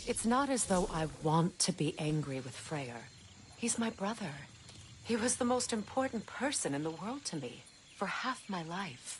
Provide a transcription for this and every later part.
It's not as though I want to be angry with Freyr. He's my brother. He was the most important person in the world to me, for half my life.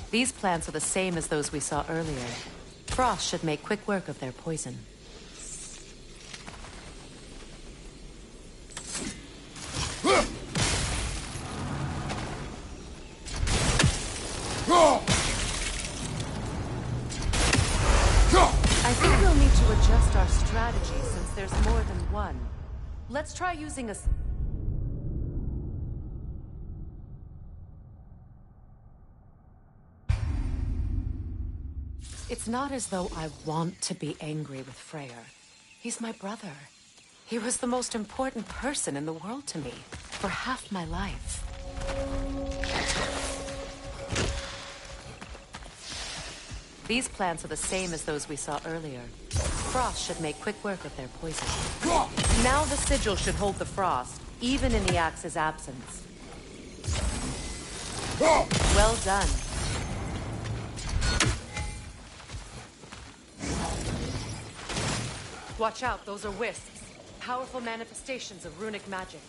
These plants are the same as those we saw earlier. Frost should make quick work of their poison. I think we'll need to adjust our strategy since there's more than one. Let's try using a... It's not as though I want to be angry with Freyr. He's my brother. He was the most important person in the world to me, for half my life. These plants are the same as those we saw earlier. Frost should make quick work of their poison. Now the sigil should hold the frost, even in the axe's absence. Well done. Watch out, those are wisps. Powerful manifestations of runic magic.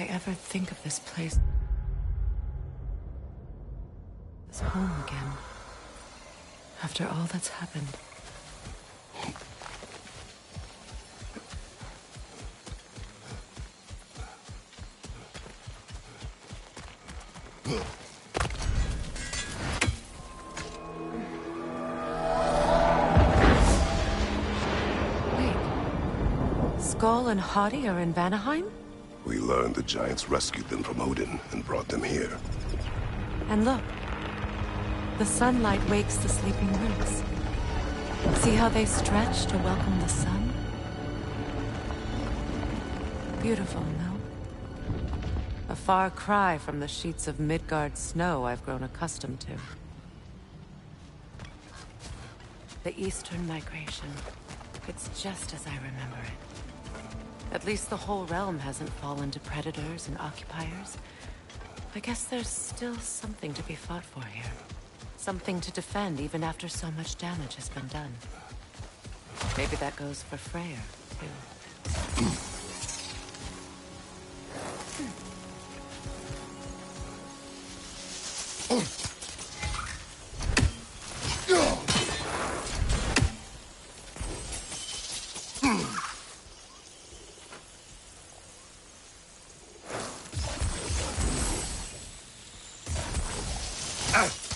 Ever think of this place as home again after all that's happened? Wait, Skull and Hati are in Vanaheim? We learned the giants rescued them from Odin and brought them here. And look, the sunlight wakes the sleeping roots. See how they stretch to welcome the sun? Beautiful, no? A far cry from the sheets of Midgard snow I've grown accustomed to. The Eastern Migration. It's just as I remember it. At least the whole realm hasn't fallen to predators and occupiers. I guess there's still something to be fought for here. Something to defend even after so much damage has been done. Maybe that goes for Freyr, too.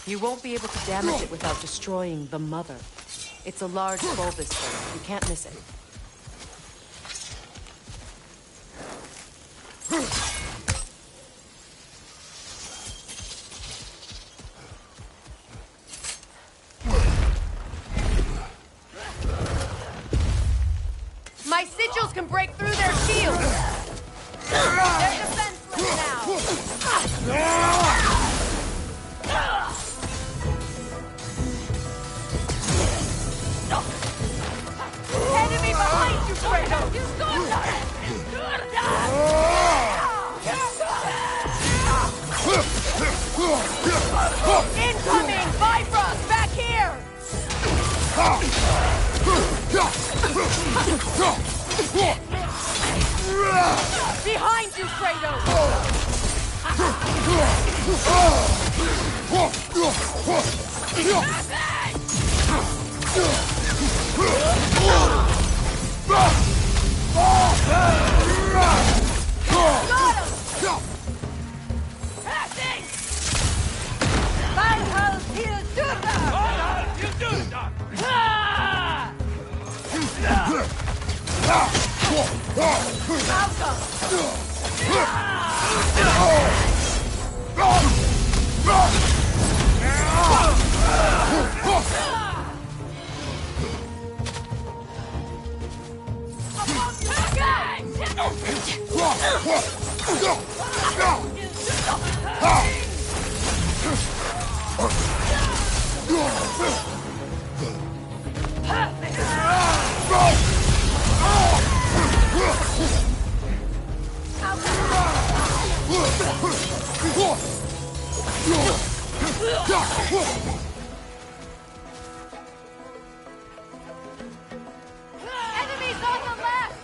You won't be able to damage it without destroying the mother. It's a large bulbous thing. You can't miss it. My sigils can break through their shields! They're defenseless now! Enemy behind you, Fredo! Incoming! Bifrost, back here! Behind you, Fredo! Enemies on the left!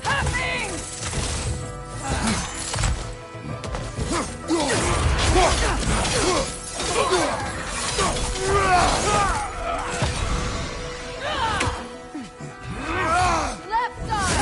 Happening! Left side!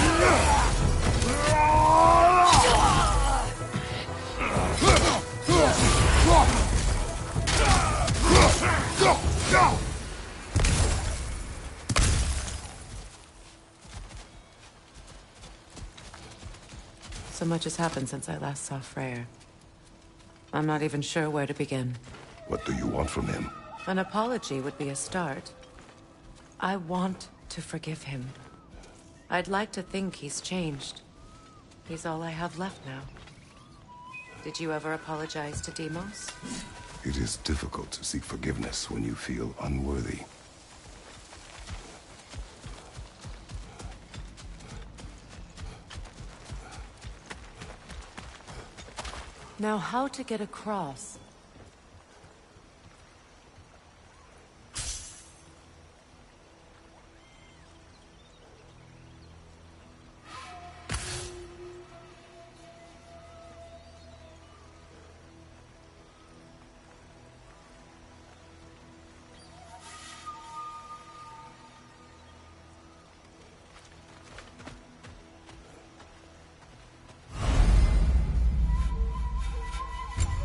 So much has happened since I last saw Freyr. I'm not even sure where to begin. What do you want from him? An apology would be a start. I want to forgive him. I'd like to think he's changed. He's all I have left now. Did you ever apologize to Deimos? It is difficult to seek forgiveness when you feel unworthy. Now, how to get across?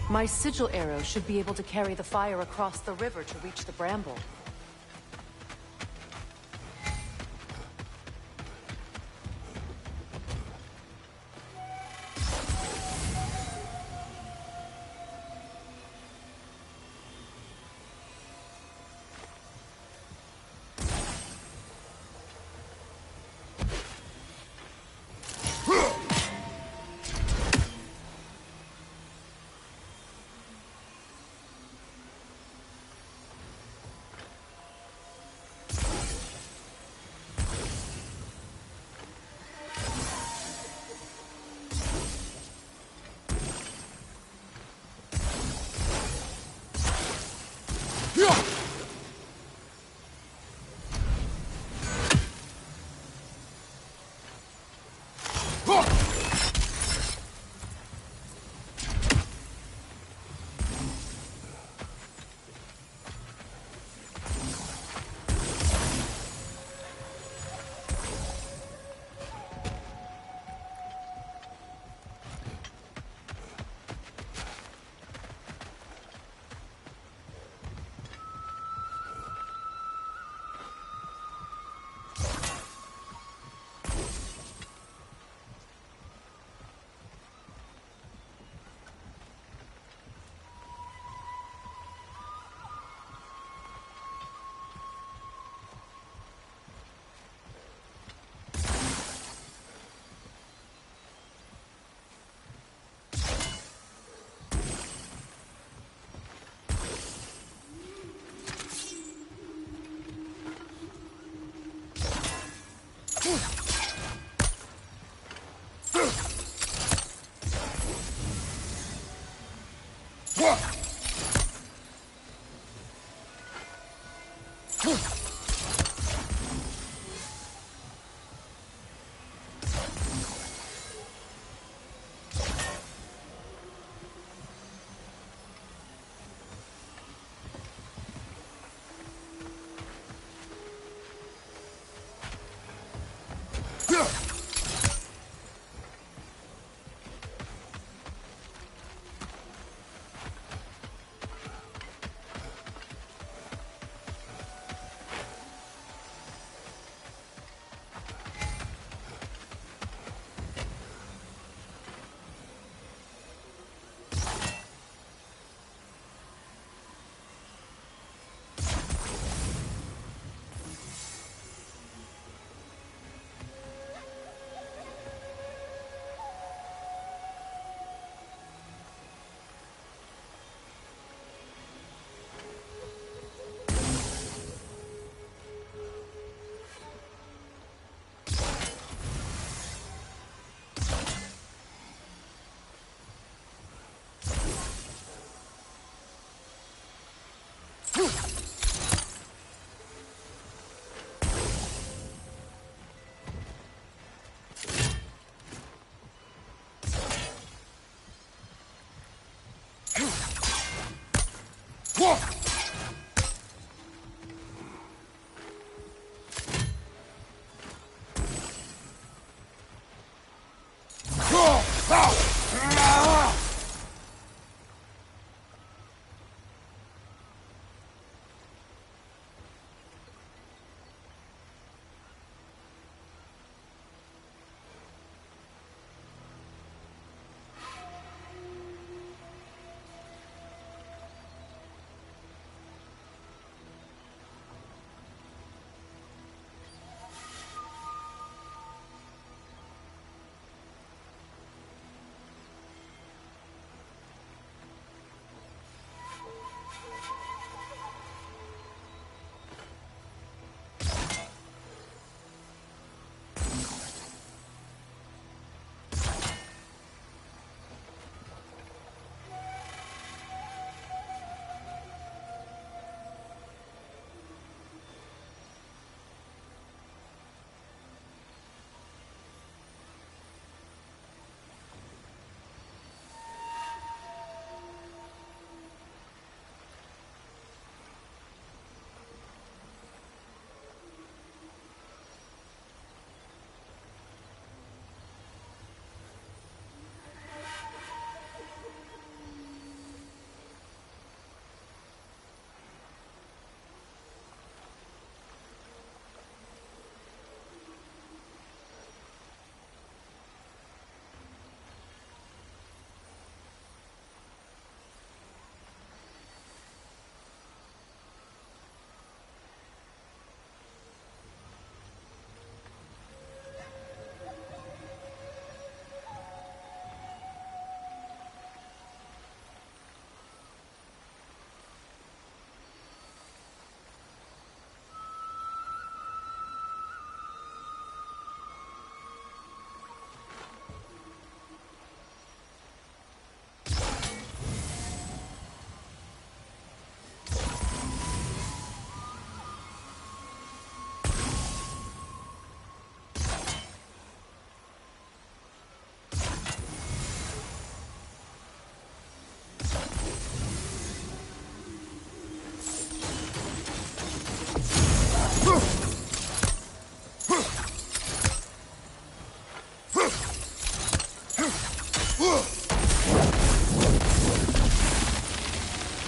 My sigil arrow should be able to carry the fire across the river to reach the bramble.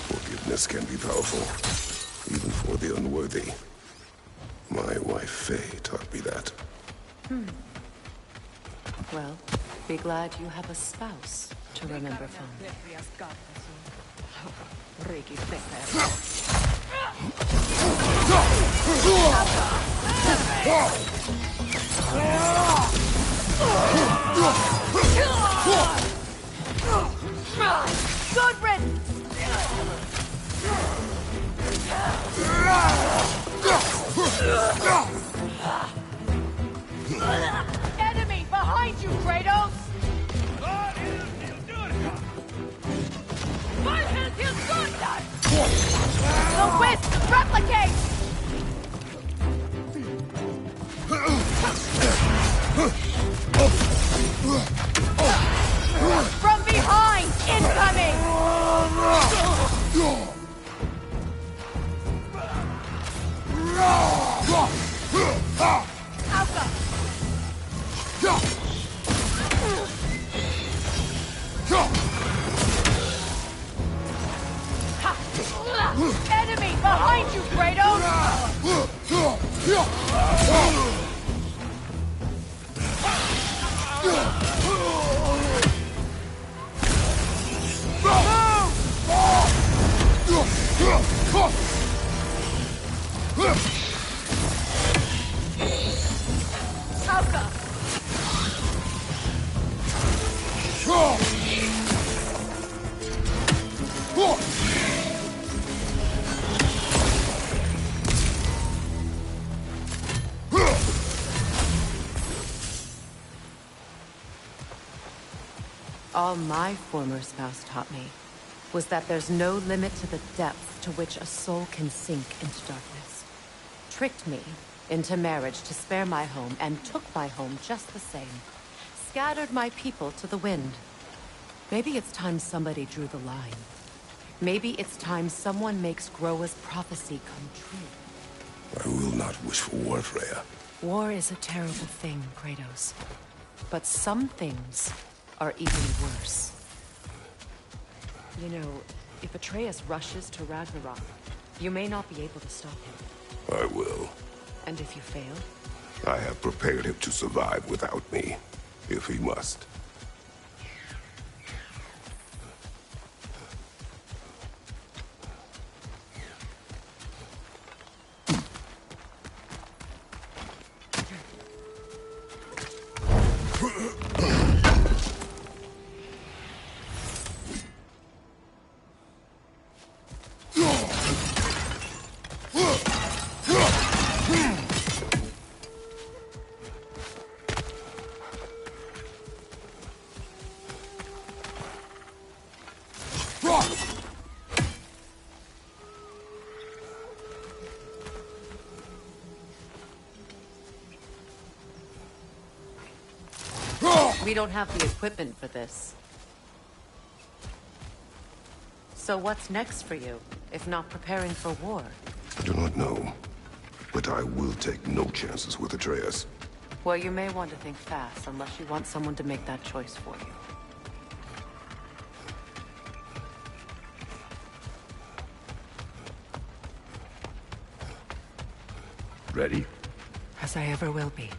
Forgiveness can be powerful, even for the unworthy. My wife, Faye, taught me that. Well, be glad you have a spouse to remember fondly. Good riddance! Enemy behind you, Kratos! My head's Enemy behind you, Kratos! Alka! All my former spouse taught me was that there's no limit to the depth to which a soul can sink into darkness. Tricked me into marriage to spare my home and took my home just the same. Scattered my people to the wind. Maybe it's time somebody drew the line. Maybe it's time someone makes Groa's prophecy come true. I will not wish for war, Freya. War is a terrible thing, Kratos. But some things are even worse. You know, if Atreus rushes to Ragnarok, you may not be able to stop him. I will. And if you fail? I have prepared him to survive without me, if he must. We don't have the equipment for this. So what's next for you, if not preparing for war? I do not know, but I will take no chances with Atreus. Well, you may want to think fast, unless you want someone to make that choice for you. Ready? As I ever will be.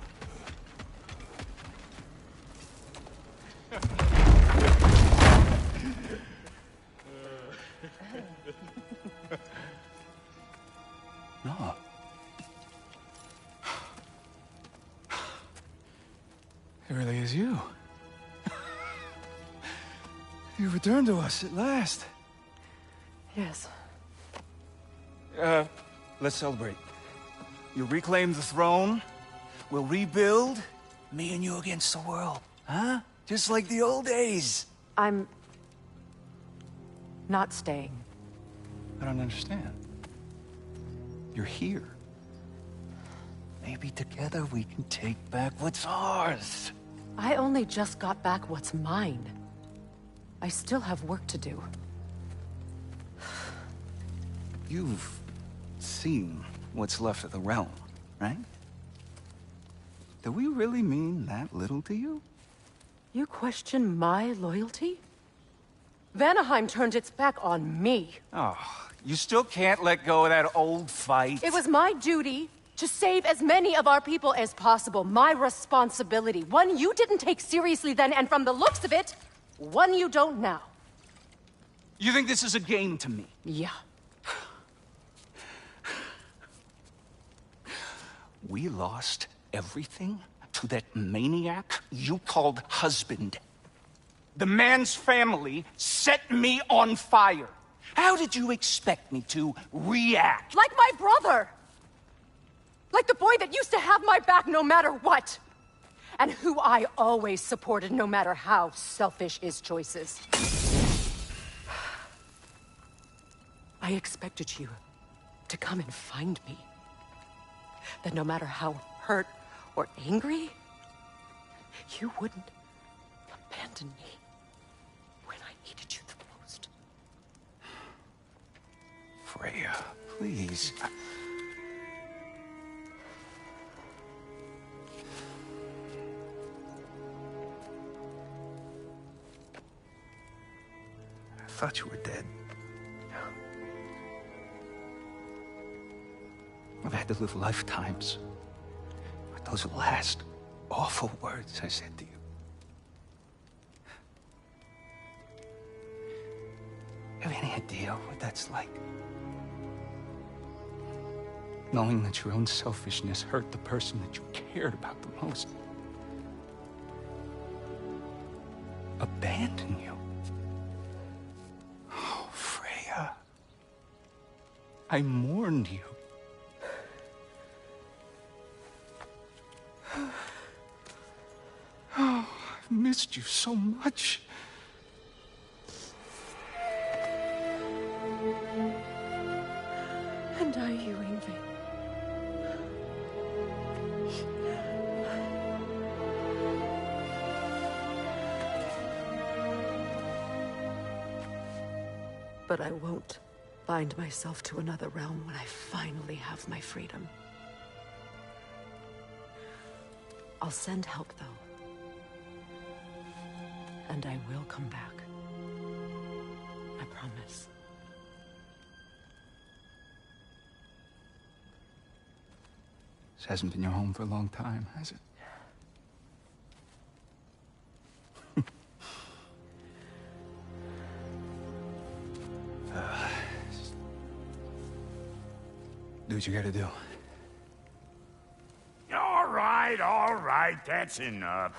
No. It really is you. You returned to us at last. Yes. Let's celebrate. You reclaim the throne. We'll rebuild. Me and you against the world. Huh? Just like the old days. I'm not staying. I don't understand. You're here. Maybe together we can take back what's ours. I only just got back what's mine. I still have work to do. You've seen what's left of the realm, right? Do we really mean that little to you? You question my loyalty? Vanaheim turned its back on me. Oh, you still can't let go of that old fight? It was my duty to save as many of our people as possible. My responsibility. One you didn't take seriously then, and from the looks of it, one you don't now. You think this is a game to me? Yeah. We lost everything to that maniac you called husband. The man's family set me on fire. How did you expect me to react? Like my brother! Like the boy that used to have my back no matter what! And who I always supported no matter how selfish his choices. I expected you to come and find me. That no matter how hurt or angry, you wouldn't abandon me when I needed you the most. Freya, please. I thought you were dead. I've had to live lifetimes. But those last awful words I said to you. Have any idea what that's like? Knowing that your own selfishness hurt the person that you cared about the most. Abandon you. Oh, Freya. I mourned you. Oh, I've missed you so much. And are you, Ingrid? But I won't bind myself to another realm when I finally have my freedom. I'll send help, though. And I will come back. I promise. This hasn't been your home for a long time, has it? Do what you gotta do. All right, that's enough.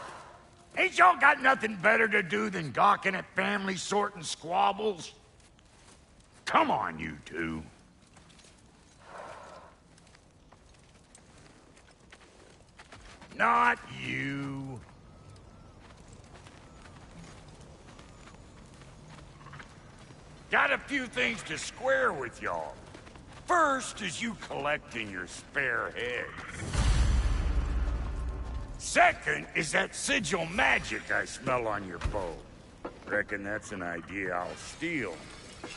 Ain't y'all got nothing better to do than gawking at family sorting squabbles? Come on, you two. Not you. Got a few things to square with y'all. First is you collecting your spare heads. Second is that sigil magic I smell on your bow. Reckon that's an idea I'll steal.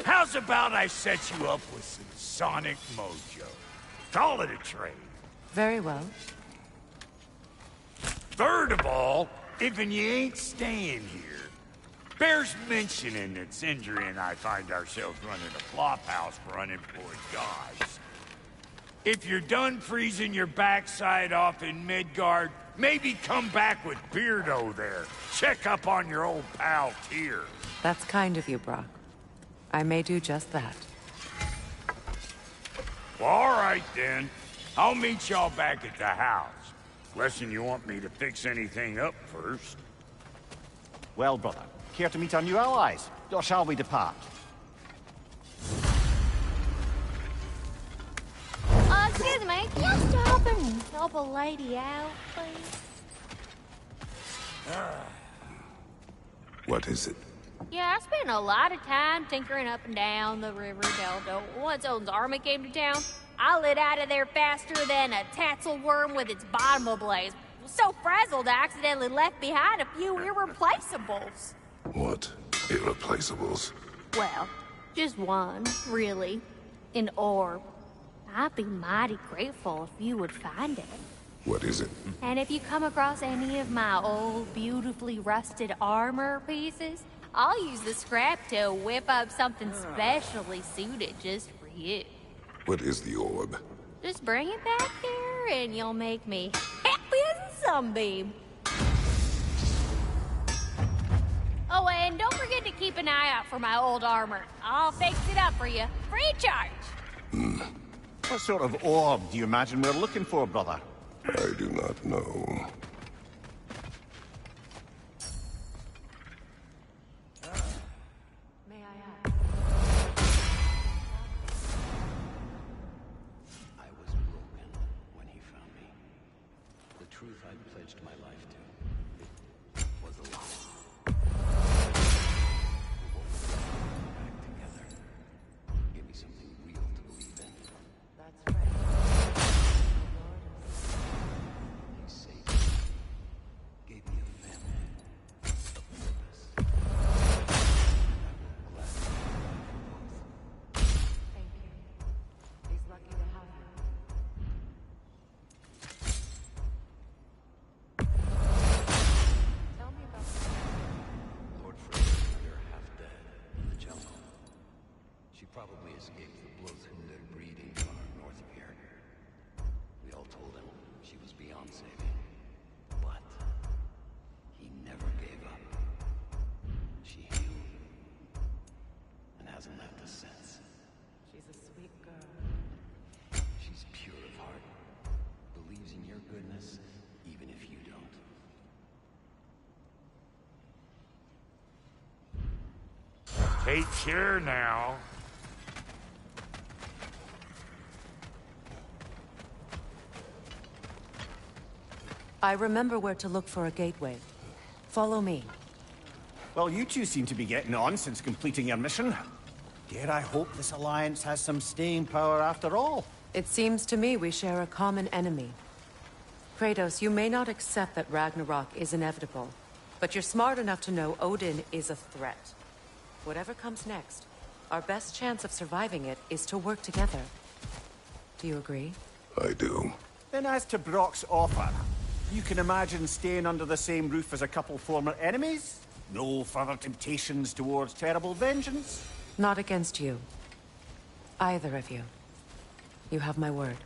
How's about I set you up with some sonic mojo? Call it a trade. Very well. Third of all, if you ain't staying here, bears mentioning that Sindri and I find ourselves running a flop house for unemployed gods. If you're done freezing your backside off in Midgard, maybe come back with Beardo there. Check up on your old pal Tyr. That's kind of you, Brock. I may do just that. Well, all right then. I'll meet y'all back at the house. Lesson you want me to fix anything up first. Well, brother, care to meet our new allies? Or shall we depart? Excuse me, can you stop and help a lady out, please? What is it? Yeah, I spent a lot of time tinkering up and down the river Delta. Once Odin's army came to town, I lit out of there faster than a tassel worm with its bottom ablaze. So frazzled, I accidentally left behind a few irreplaceables. What? Irreplaceables? Well, just one, really. An orb. I'd be mighty grateful if you would find it. What is it? And if you come across any of my old, beautifully rusted armor pieces, I'll use the scrap to whip up something specially suited just for you. What is the orb? Just bring it back here and you'll make me happy as a sunbeam. Oh, and don't forget to keep an eye out for my old armor. I'll fix it up for you, free of charge. What sort of orb do you imagine we're looking for, brother? I do not know. May I ask? I was broken when he found me. The truth I'd pledged my life to was a lie. Back together. Give me something real to believe in. That's right. He saved me. Gave me a family. A purpose. And I will gladly die for both. Thank you. He's lucky to have you. Tell me about Lord Freya's mother, half dead, in the jungle. She probably escaped the Blothhinder breeding far north of here. We all told him she was beyond saving. But he never gave up. She healed and hasn't left us since. She's a sweet girl. She's pure of heart, believes in your goodness, even if you don't. Take care now. I remember where to look for a gateway. Follow me. Well, you two seem to be getting on since completing your mission. Dare I hope this alliance has some staying power after all? It seems to me we share a common enemy. Kratos, you may not accept that Ragnarok is inevitable, but you're smart enough to know Odin is a threat. Whatever comes next, our best chance of surviving it is to work together. Do you agree? I do. Then as to Brock's offer, you can imagine staying under the same roof as a couple former enemies? No further temptations towards terrible vengeance? Not against you. Either of you. You have my word.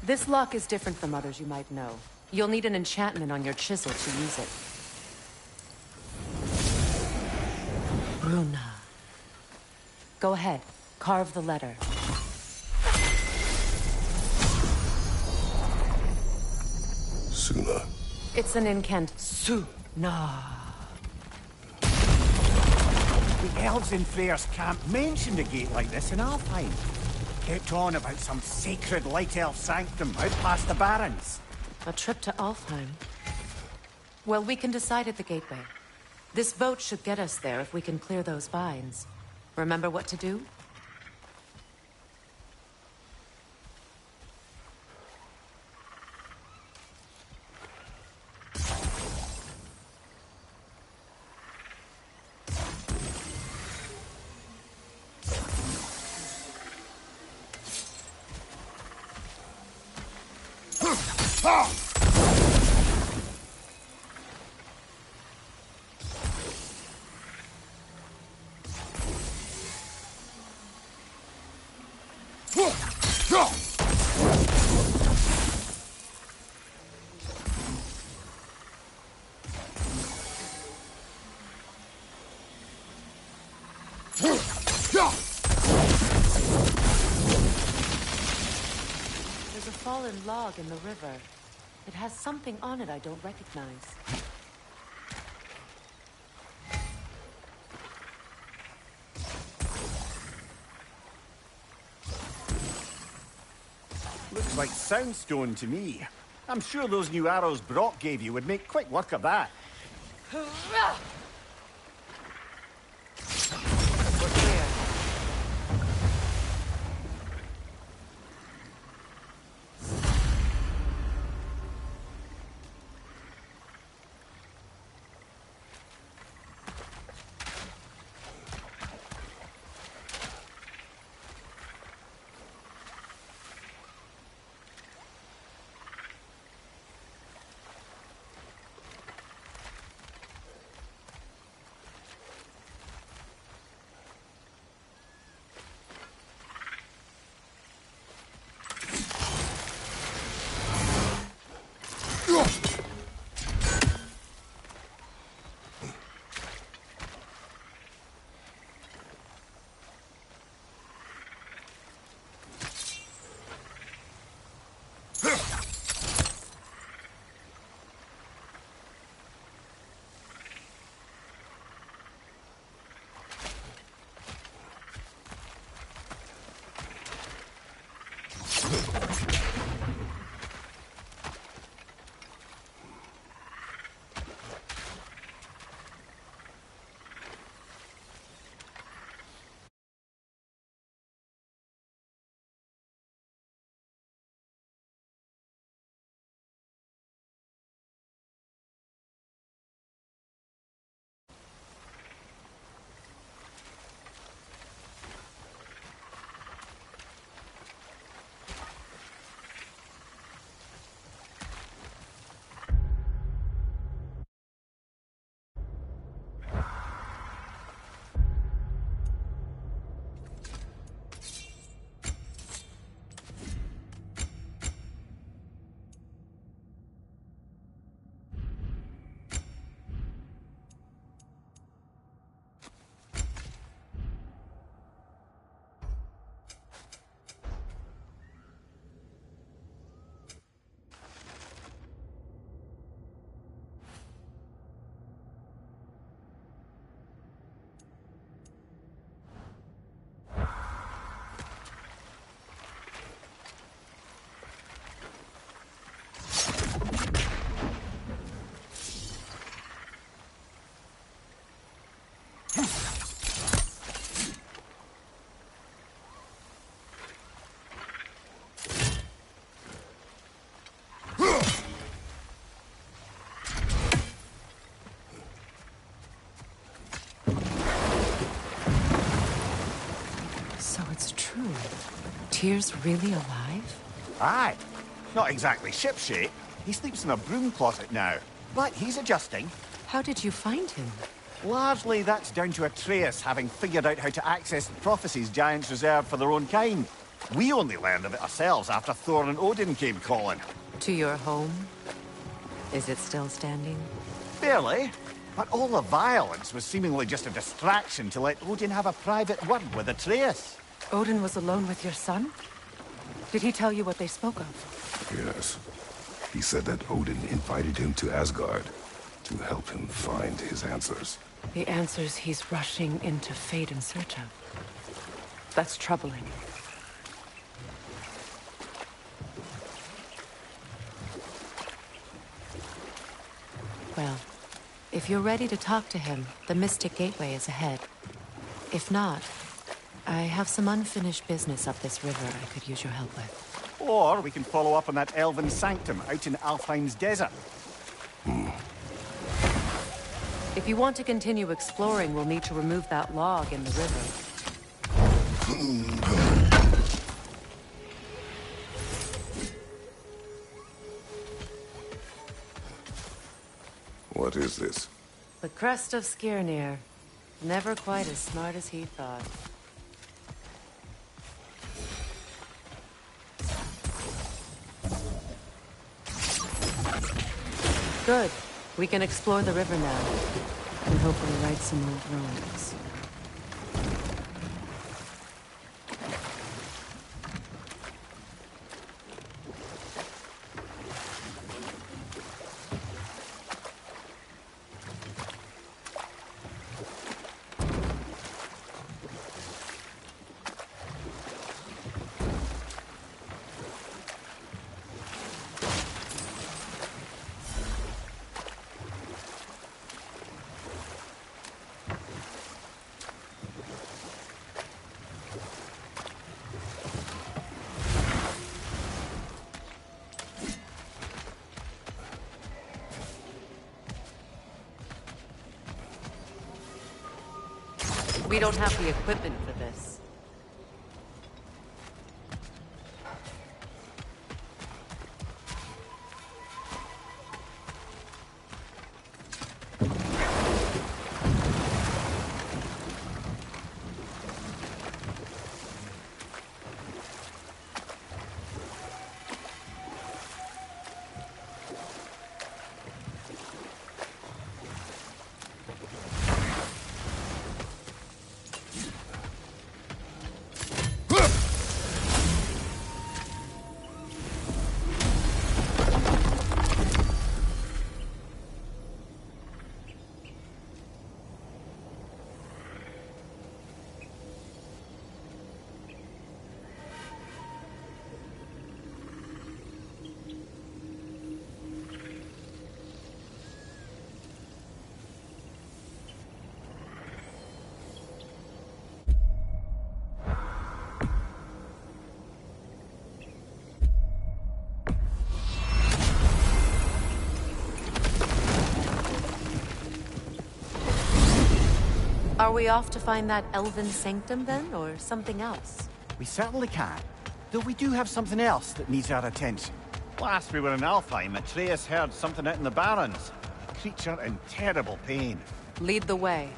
This lock is different from others you might know. You'll need an enchantment on your chisel to use it. Bruna. Go ahead. Carve the letter. Suna. It's an incant. Suna. The elves in Freyr's camp mentioned a gate like this in Alfheim. Kept on about some sacred light elf sanctum out past the barrens. A trip to Alfheim. Well, we can decide at the gateway. This boat should get us there if we can clear those vines. Remember what to do? There's a fallen log in the river. It has something on it I don't recognize. Looks like soundstone to me. I'm sure those new arrows Brock gave you would make quick work of that. We're clear. So it's true. Tyr's really alive? Aye. Not exactly shipshape. He sleeps in a broom closet now. But he's adjusting. How did you find him? Largely, that's down to Atreus having figured out how to access the prophecies giants reserve for their own kind. We only learned of it ourselves after Thor and Odin came calling. To your home? Is it still standing? Barely. But all the violence was seemingly just a distraction to let Odin have a private word with Atreus. Odin was alone with your son? Did he tell you what they spoke of? Yes. He said that Odin invited him to Asgard to help him find his answers. The answers he's rushing into fate in search of. That's troubling. Well, if you're ready to talk to him, the Mystic Gateway is ahead. If not, I have some unfinished business up this river I could use your help with. Or we can follow up on that elven sanctum out in Alfheim's desert. If you want to continue exploring, we'll need to remove that log in the river. What is this? The crest of Skirnir. Never quite as smart as he thought. Good. We can explore the river now. And hopefully right some old wrongs. We don't have the equipment for this. Are we off to find that elven sanctum then, or something else? We certainly can. Though we do have something else that needs our attention. Last we were in Alfheim, Atreus heard something out in the Barrens. A creature in terrible pain. Lead the way.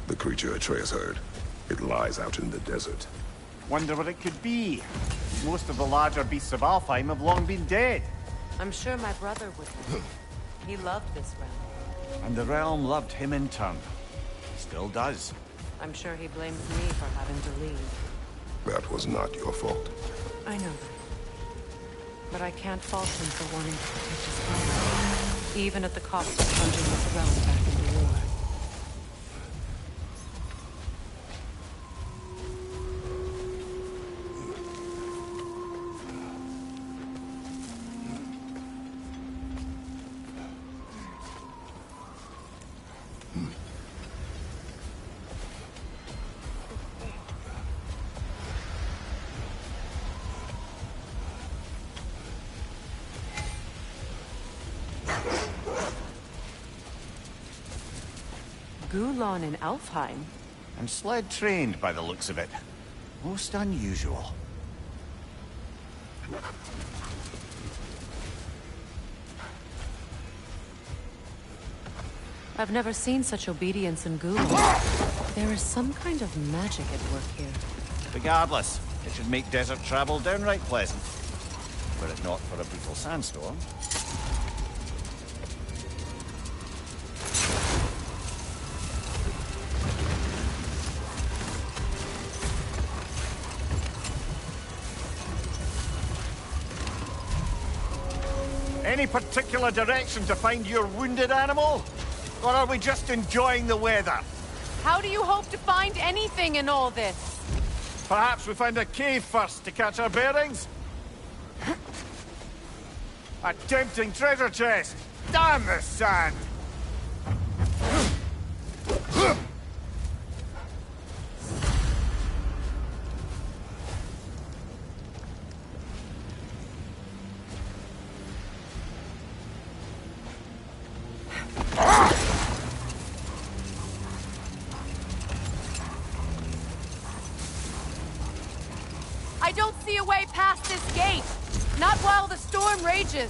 The creature Atreus heard. It lies out in the desert. Wonder what it could be. Most of the larger beasts of Alfheim have long been dead. I'm sure my brother would have. He loved this realm. And the realm loved him in turn. Still does. I'm sure he blames me for having to leave. That was not your fault. I know that. But I can't fault him for wanting to protect his father, even at the cost of plunging this realm back into war. Gulon in Alfheim? And sled trained by the looks of it. Most unusual. I've never seen such obedience in Gulon. There is some kind of magic at work here. Regardless, it should make desert travel downright pleasant. Were it not for a brutal sandstorm. Any particular direction to find your wounded animal? Or are we just enjoying the weather? How do you hope to find anything in all this? Perhaps we find a cave first to catch our bearings? A tempting treasure chest! Damn the sand! I don't see a way past this gate. Not while the storm rages.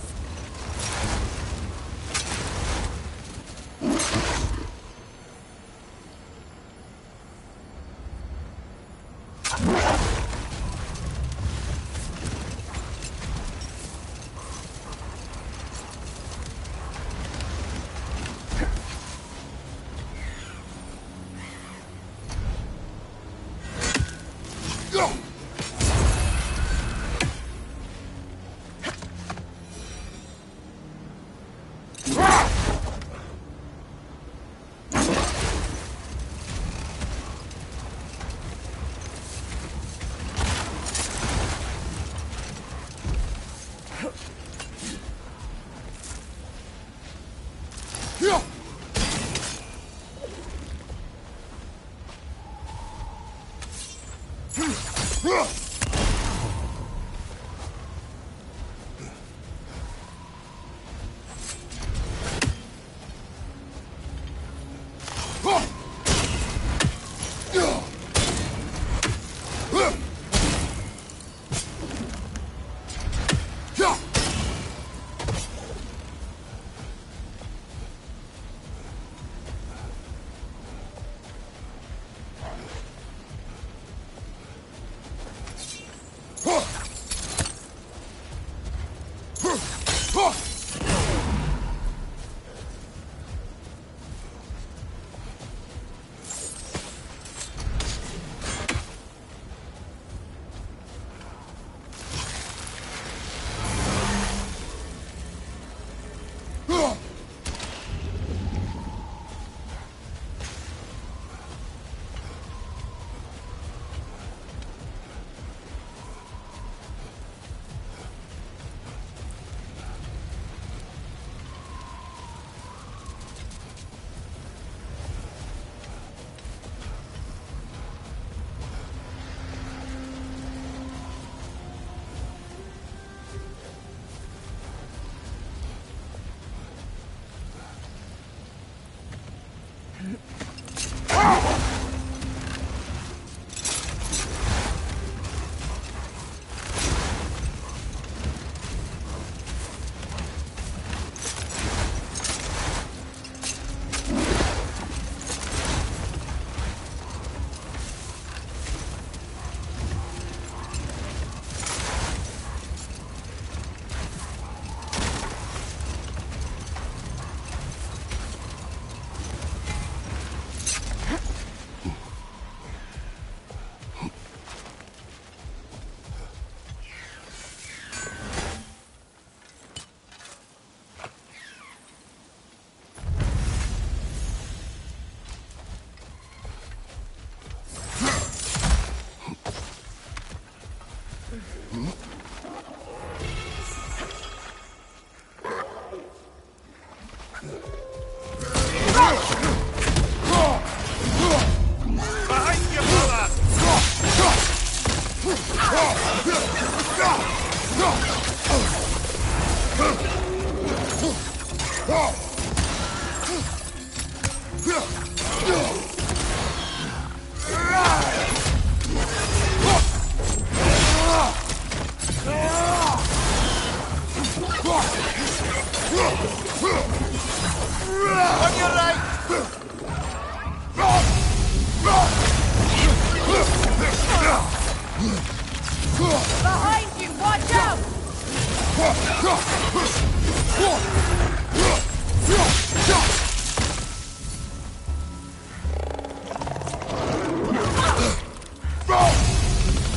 Behind you! Watch out!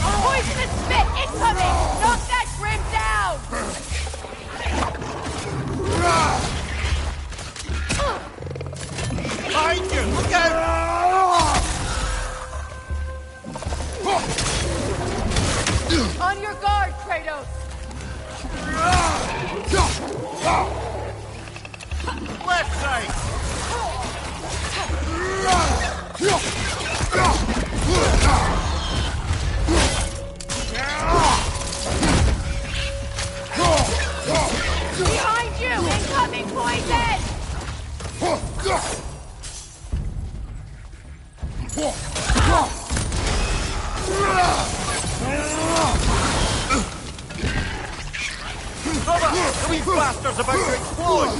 Poisonous spit incoming! Knock that grim down! Behind you! Look out! On your guard, Kratos! Left side! Behind you! Incoming poison! Cover! The wee bastard's about to explode!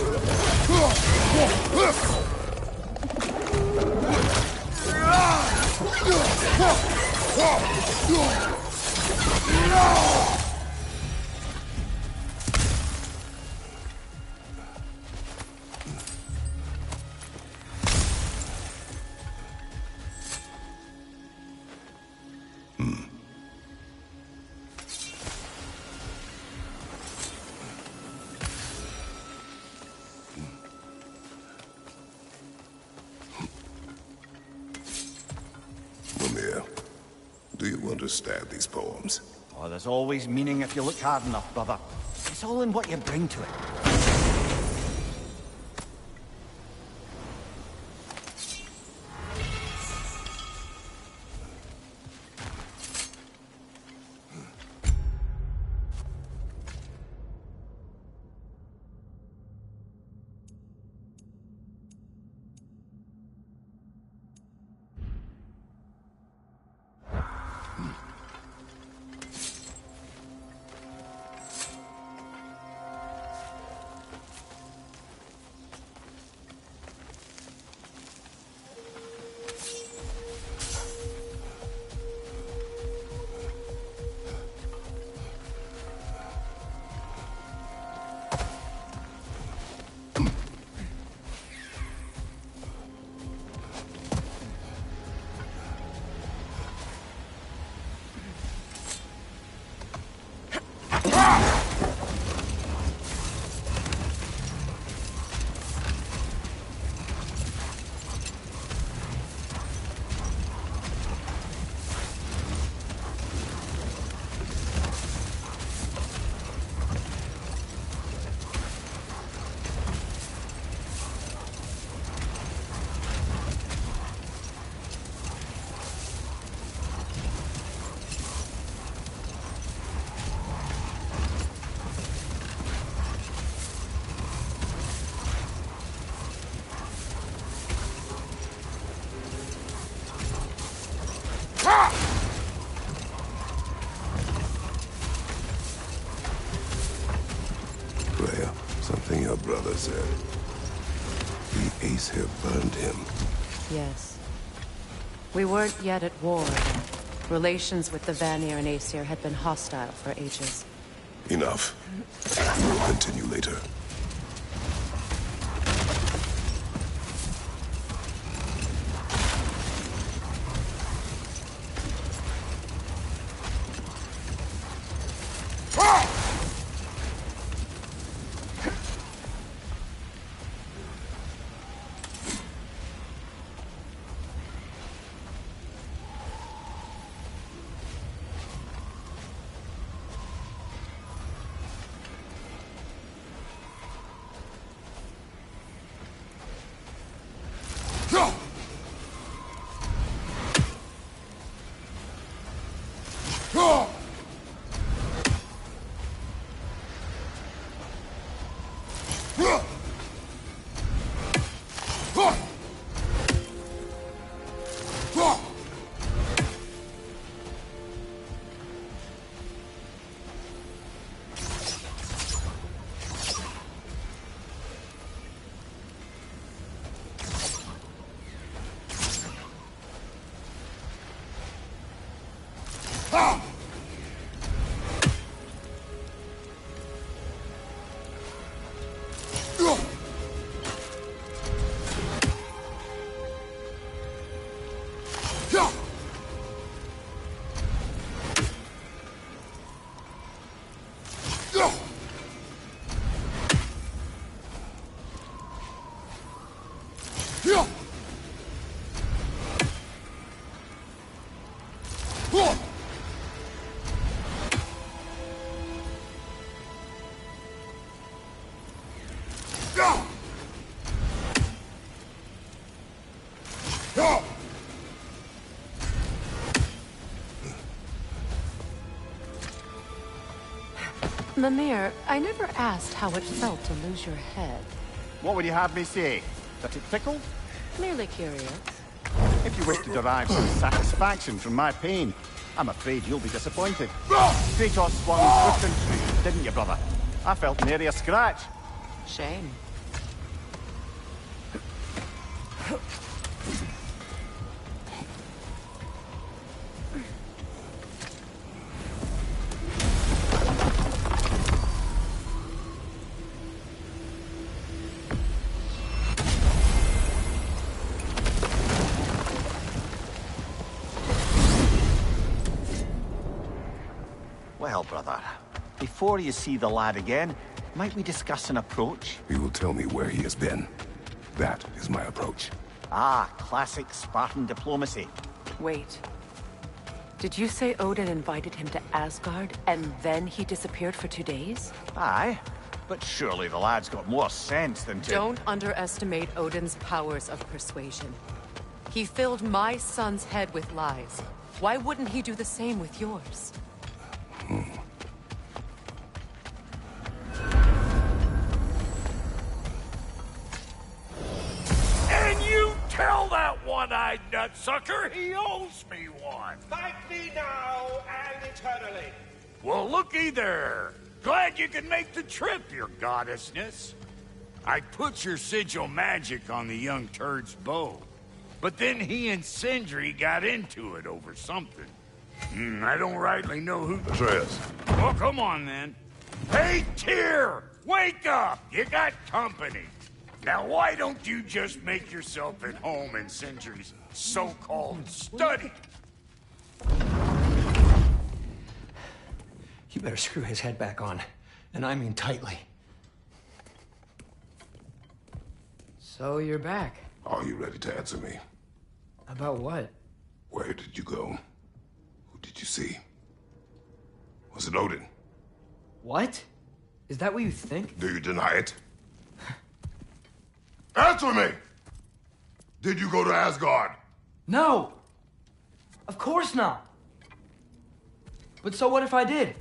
Mimir, do you understand these poems? Oh, there's always meaning if you look hard enough, brother. It's all in what you bring to it. Freya, something your brother said. The Aesir burned him. Yes. We weren't yet at war then. Relations with the Vanir and Aesir had been hostile for ages. Enough. We'll continue later. Mimir, I never asked how it felt to lose your head. What would you have me say? That it tickled? Merely curious. If you wish to derive some satisfaction from my pain, I'm afraid you'll be disappointed. Kratos swung swift and true, didn't you, brother? I felt nary a scratch. Shame. Well, brother, before you see the lad again, might we discuss an approach? He will tell me where he has been. That is my approach. Ah, classic Spartan diplomacy. Wait. Did you say Odin invited him to Asgard, and then he disappeared for 2 days? Aye, but surely the lad's got more sense than to... Don't underestimate Odin's powers of persuasion. He filled my son's head with lies. Why wouldn't he do the same with yours? And you tell that one-eyed nutsucker he owes me one. Thank me now and eternally. Well, looky there. Glad you can make the trip, your goddessness. I put your sigil magic on the young turd's bow. But then he and Sindri got into it over something. I don't rightly know who... Atreus. Oh, come on, then. Hey, Tyr! Wake up! You got company. Now, why don't you just make yourself at home in Sindri's so-called study? You better screw his head back on. And I mean tightly. So you're back. Are you ready to answer me? About what? Where did you go? Who did you see? Was it Odin? What? Is that what you think? Do you deny it? Answer me! Did you go to Asgard? No! Of course not! But so what if I did?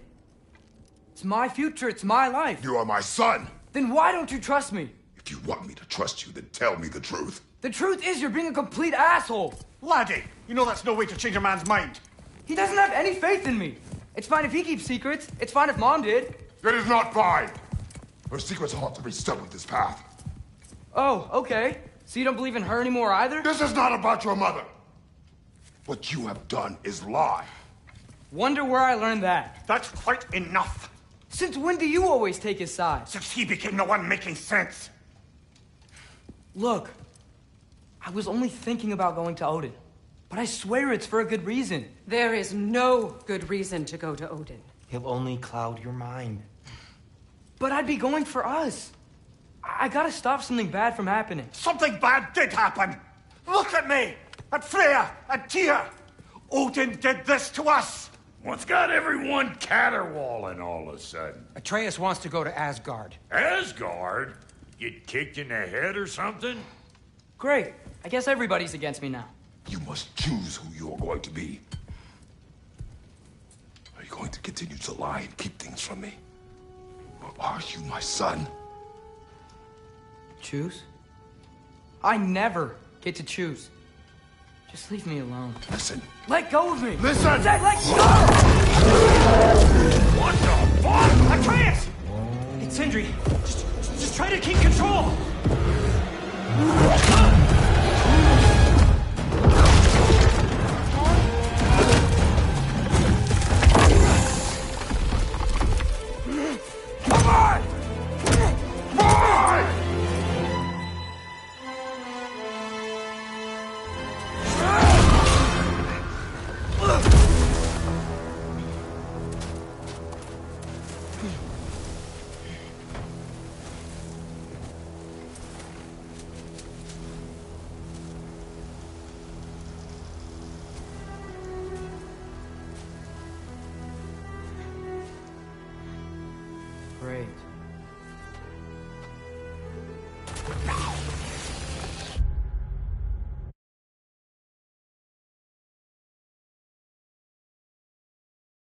It's my future, it's my life. You are my son! Then why don't you trust me? If you want me to trust you, then tell me the truth. The truth is you're being a complete asshole! Laddie, you know that's no way to change a man's mind. He doesn't have any faith in me. It's fine if he keeps secrets. It's fine if Mom did. It is not fine! Her secrets ought to be stuck with this path. Oh, okay. So you don't believe in her anymore either? This is not about your mother! What you have done is lie. Wonder where I learned that. That's quite enough. Since when do you always take his side? Since he became the one making sense. Look, I was only thinking about going to Odin. But I swear it's for a good reason. There is no good reason to go to Odin. He'll only cloud your mind. But I'd be going for us. I gotta stop something bad from happening. Something bad did happen. Look at me, at Freya, at Tyr. Odin did this to us. What's got everyone caterwauling all of a sudden? Atreus wants to go to Asgard. Asgard? Get kicked in the head or something? Great. I guess everybody's against me now. You must choose who you are going to be. Are you going to continue to lie and keep things from me? Or are you my son? Choose? I never get to choose. Just leave me alone. Listen. Let go of me! Listen! I said let go! What the fuck? Atreus! It's Sindri. Just try to keep control! Come on! Come on! Great.